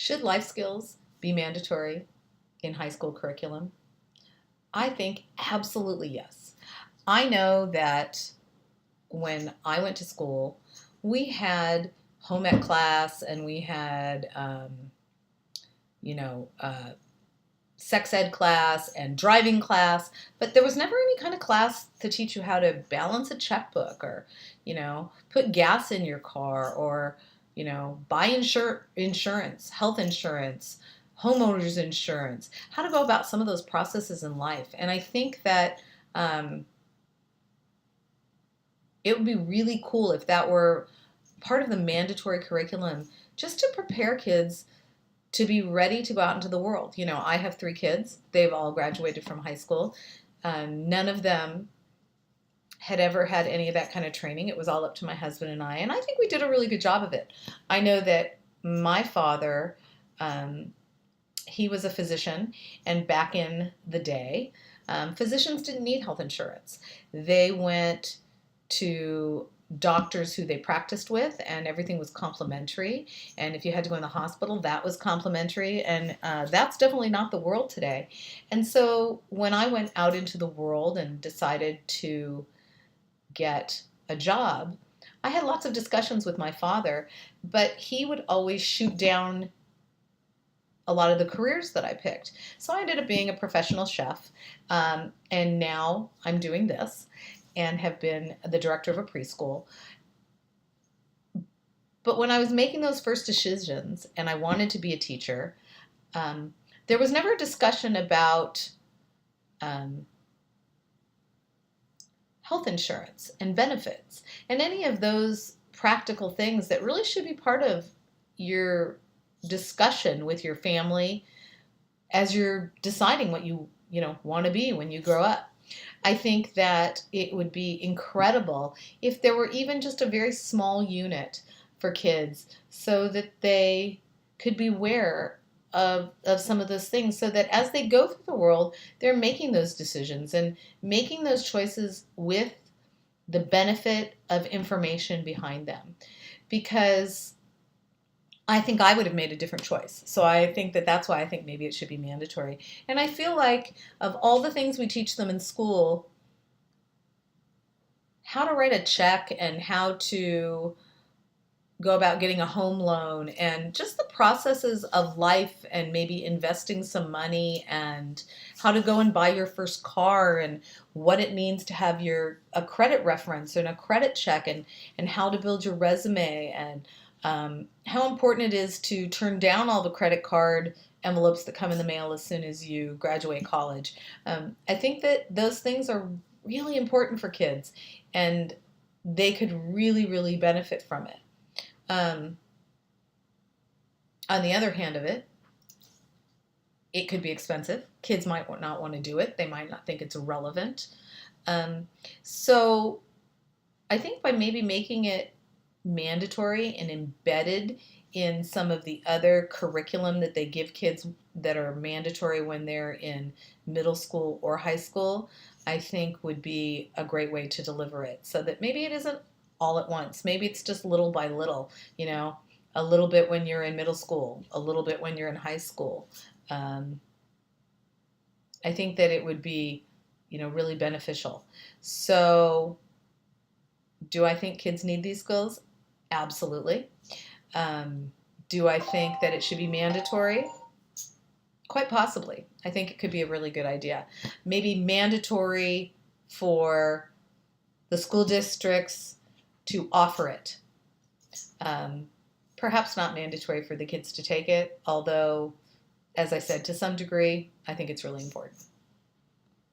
Should life skills be mandatory in high school curriculum? I think absolutely yes. I know that when I went to school, we had home ec class and we had, you know, uh, sex ed class and driving class, but there was never any kind of class to teach you how to balance a checkbook or, put gas in your car or, buy insurance, health insurance, homeowners insurance, how to go about some of those processes in life. And I think that um, it would be really cool if that were part of the mandatory curriculum just to prepare kids to be ready to go out into the world. I have three kids. They've all graduated from high school. None of them had ever had any of that kind of training. It was all up to my husband and I think we did a really good job of it. I know that my father, he was a physician, and back in the day, physicians didn't need health insurance. They went to doctors who they practiced with, and everything was complimentary. And if you had to go in the hospital, that was complimentary. And that's definitely not the world today. And so when I went out into the world and decided to get a job, I had lots of discussions with my father, but he would always shoot down a lot of the careers that I picked. So I ended up being a professional chef, and now I'm doing this and have been the director of a preschool. But when I was making those first decisions and I wanted to be a teacher, um, there was never a discussion about um, health insurance and benefits and any of those practical things that really should be part of your discussion with your family as you're deciding what you want to be when you grow up. I think that it would be incredible if there were even just a very small unit for kids so that they could be aware of some of those things so that as they go through the world, they're making those decisions and making those choices with the benefit of information behind them. Because I think I would have made a different choice. So I think that that's why I think maybe it should be mandatory. And I feel like of all the things we teach them in school, how to write a check and how to go about getting a home loan and just the processes of life and maybe investing some money and how to go and buy your first car and what it means to have a credit reference and a credit check and how to build your resume and how important it is to turn down all the credit card envelopes that come in the mail as soon as you graduate college. I think that those things are really important for kids and they could really, really benefit from it. Um, on the other hand of it, it could be expensive. Kids might not want to do it. They might not think it's relevant. So I think by maybe making it mandatory and embedded in some of the other curriculum that they give kids that are mandatory when they're in middle school or high school, I think would be a great way to deliver it so that maybe it isn't all at once. Maybe it's just little by little, a little bit when you're in middle school, a little bit when you're in high school. Um, I think that it would be, really beneficial. So, do I think kids need these skills? Absolutely. Do I think that it should be mandatory? Quite possibly. I think it could be a really good idea. Maybe mandatory for the school districts to offer it. Um, Perhaps not mandatory for the kids to take it, although, as I said, to some degree, I think it's really important.